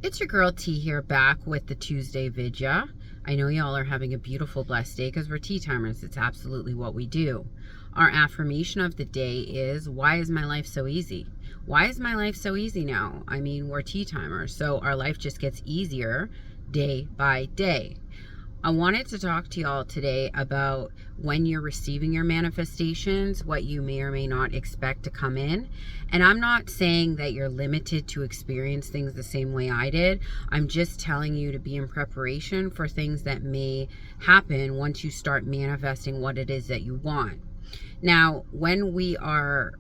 It's your girl T here, back with the Tuesday vidya. I know y'all are having a beautiful, blessed day because we're tea timers. It's absolutely what we do. Our affirmation of the day is, why is my life so easy? Why is my life so easy now? I mean, we're tea timers, so our life just gets easier day by day. I wanted to talk to y'all today about when you're receiving your manifestations, what you may or may not expect to come in. And I'm not saying that you're limited to experience things the same way I did. I'm just telling you to be in preparation for things that may happen once you start manifesting what it is that you want. Now, when we are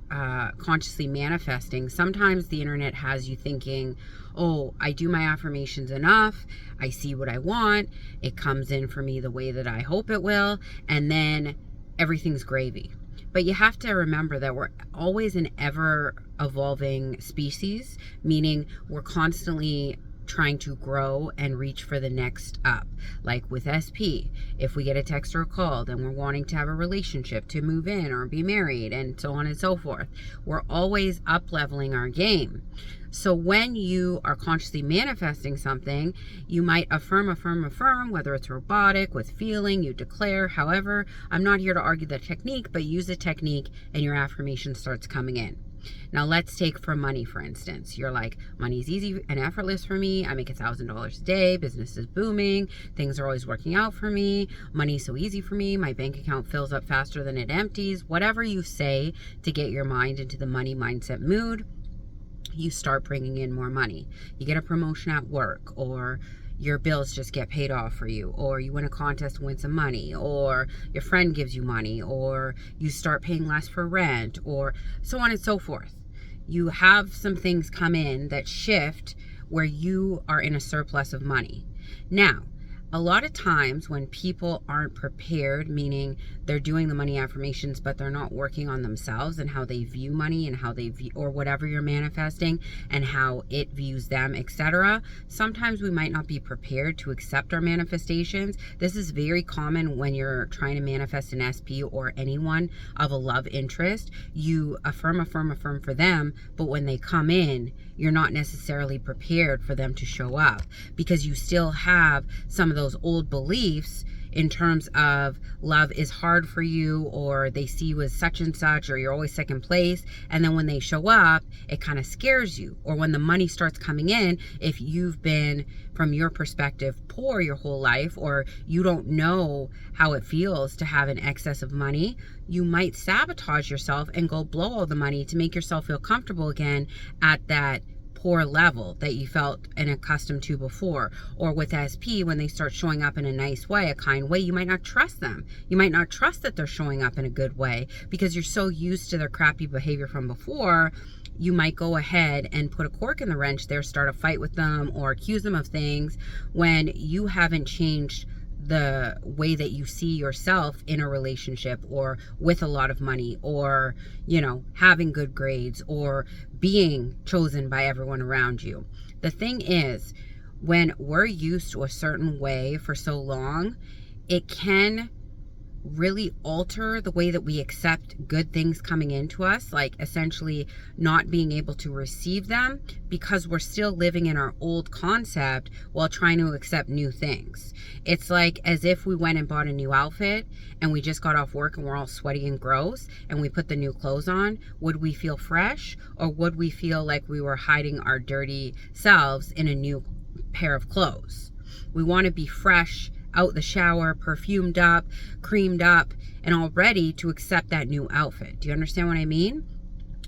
consciously manifesting, sometimes the internet has you thinking, oh, I do my affirmations enough, I see what I want, it comes in for me the way that I hope it will, and then everything's gravy. But you have to remember that we're always an ever-evolving species, meaning we're constantly trying to grow and reach for the next up. Like with SP, if we get a text or a call, then we're wanting to have a relationship, to move in or be married, and so on and so forth. We're always up leveling our game. So when you are consciously manifesting something, you might affirm, whether it's robotic, with feeling, you declare. However, I'm not here to argue the technique, but use the technique and your affirmation starts coming in. Now let's take for money, for instance. You're like, money's easy and effortless for me. I make $1,000 a day. Business is booming. Things are always working out for me. Money's so easy for me. My bank account fills up faster than it empties. Whatever you say to get your mind into the money mindset mood, you start bringing in more money. You get a promotion at work, or your bills just get paid off for you, or you win a contest and win some money, or your friend gives you money, or you start paying less for rent, or so on and so forth. You have some things come in that shift where you are in a surplus of money. Now, a lot of times when people aren't prepared, meaning they're doing the money affirmations, but they're not working on themselves and how they view money and how they view, or whatever you're manifesting and how it views them, etc. Sometimes we might not be prepared to accept our manifestations. This is very common when you're trying to manifest an SP or anyone of a love interest. You affirm for them, but when they come in, you're not necessarily prepared for them to show up because you still have some of those old beliefs in terms of love is hard for you, or they see you as such and such, or you're always second place. And then when they show up, it kind of scares you. Or when the money starts coming in, if you've been, from your perspective, poor your whole life, or you don't know how it feels to have an excess of money, you might sabotage yourself and go blow all the money to make yourself feel comfortable again at that poor level that you felt and accustomed to before. Or with SP, when they start showing up in a nice way, a kind way, you might not trust them. You might not trust that they're showing up in a good way because you're so used to their crappy behavior from before. You might go ahead and put a cork in the wrench there, start a fight with them or accuse them of things when you haven't changed the way that you see yourself in a relationship, or with a lot of money, or, you know, having good grades, or being chosen by everyone around you. The thing is, when we're used to a certain way for so long, it can really alter the way that we accept good things coming into us, like essentially not being able to receive them because we're still living in our old concept while trying to accept new things. It's like as if we went and bought a new outfit and we just got off work and we're all sweaty and gross and we put the new clothes on. Would we feel fresh, or would we feel like we were hiding our dirty selves in a new pair of clothes? We want to be fresh, out the shower, perfumed up, creamed up, and all ready to accept that new outfit. Do you understand what I mean?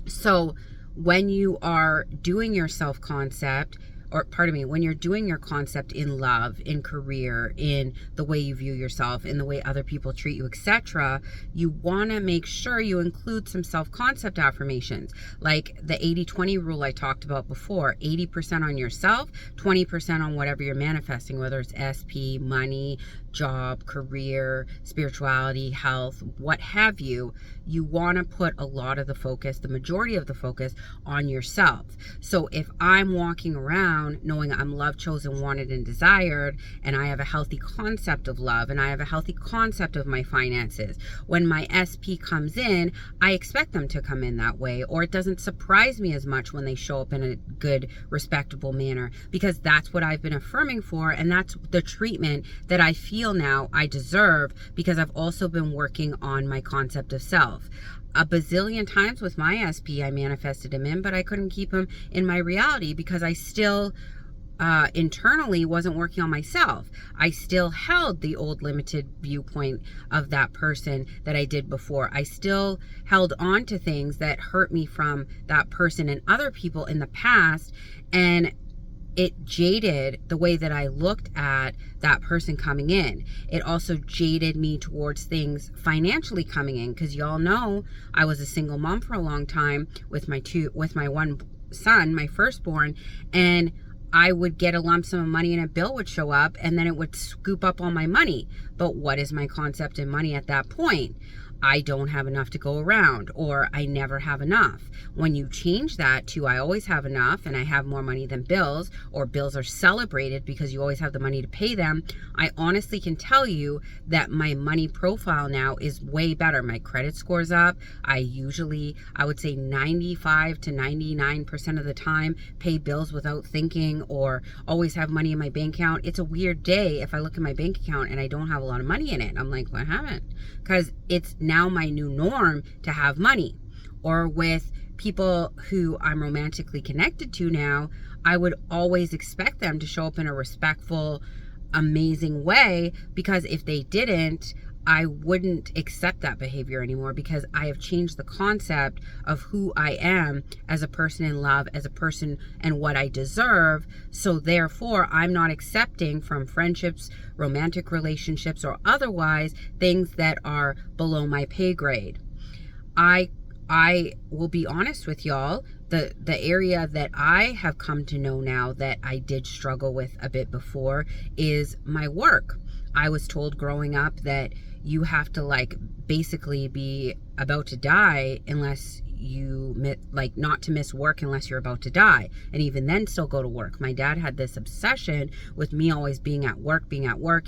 So when you are doing your self-concept, or pardon me, when you're doing your concept in love, in career, in the way you view yourself, in the way other people treat you, etc., you want to make sure you include some self-concept affirmations, like the 80-20 rule I talked about before. 80% on yourself, 20% on whatever you're manifesting, whether it's SP, money, job, career, spirituality, health, what have you. you want to put a lot of the focus, the majority of the focus, on yourself. So if I'm walking around knowing I'm loved, chosen, wanted, and desired, and I have a healthy concept of love, and I have a healthy concept of my finances, when my SP comes in, I expect them to come in that way, or it doesn't surprise me as much when they show up in a good, respectable manner, because that's what I've been affirming for, and that's the treatment that I feel now I deserve, because I've also been working on my concept of self. A bazillion times with my SP, I manifested him in, but I couldn't keep him in my reality because I still internally wasn't working on myself. I still held the old limited viewpoint of that person that I did before. I still held on to things that hurt me from that person and other people in the past, and it jaded the way that I looked at that person coming in. It also jaded me towards things financially coming in, because y'all know I was a single mom for a long time with my one son, my firstborn, and I would get a lump sum of money and a bill would show up, and then it would scoop up all my money. But what is my concept in money at that point? I don't have enough to go around, or I never have enough. When you change that to I always have enough and I have more money than bills, or bills are celebrated because you always have the money to pay them, I honestly can tell you that my money profile now is way better. My credit score's up. I would say 95 to 99% of the time pay bills without thinking, or always have money in my bank account. It's a weird day if I look at my bank account and I don't have a lot of money in it. I'm like, well, I haven't, because it's now my new norm to have money. Or with people who I'm romantically connected to now, I would always expect them to show up in a respectful, amazing way, because if they didn't, I wouldn't accept that behavior anymore, because I have changed the concept of who I am as a person in love, as a person, and what I deserve. So therefore, I'm not accepting from friendships, romantic relationships, or otherwise, things that are below my pay grade. I will be honest with y'all, the area that I have come to know now that I did struggle with a bit before is my work. I was told growing up that you have to basically be about to die unless you not to miss work unless you're about to die, and even then still go to work. My dad had this obsession with me always being at work.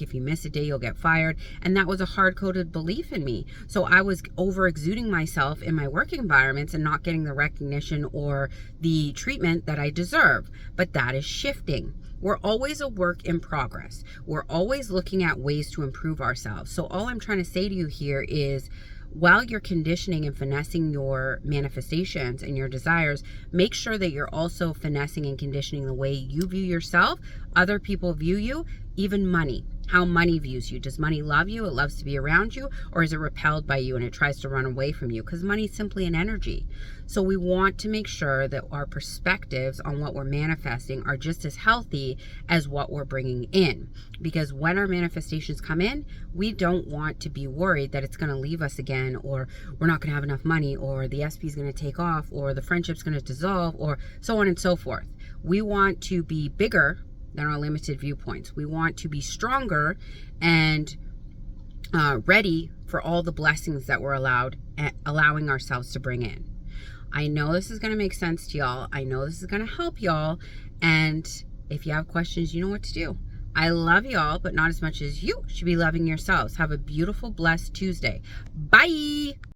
If you miss a day, you'll get fired, and that was a hard-coded belief in me. So I was over exuding myself in my work environments and not getting the recognition or the treatment that I deserve. But that is shifting. We're always a work in progress. We're always looking at ways to improve ourselves. So all I'm trying to say to you here is, while you're conditioning and finessing your manifestations and your desires, make sure that you're also finessing and conditioning the way you view yourself, other people view you, even money. How money views you. Does money love you? It loves to be around you, or is it repelled by you and it tries to run away from you? Because money is simply an energy. So we want to make sure that our perspectives on what we're manifesting are just as healthy as what we're bringing in. Because when our manifestations come in, we don't want to be worried that it's going to leave us again, or we're not going to have enough money, or the SP is going to take off, or the friendship's going to dissolve, or so on and so forth. We want to be bigger than our limited viewpoints. We want to be stronger and ready for all the blessings that we're allowing ourselves to bring in. I know this is going to make sense to y'all. I know this is going to help y'all. And if you have questions, you know what to do. I love y'all, but not as much as you should be loving yourselves. Have a beautiful, blessed Tuesday. Bye.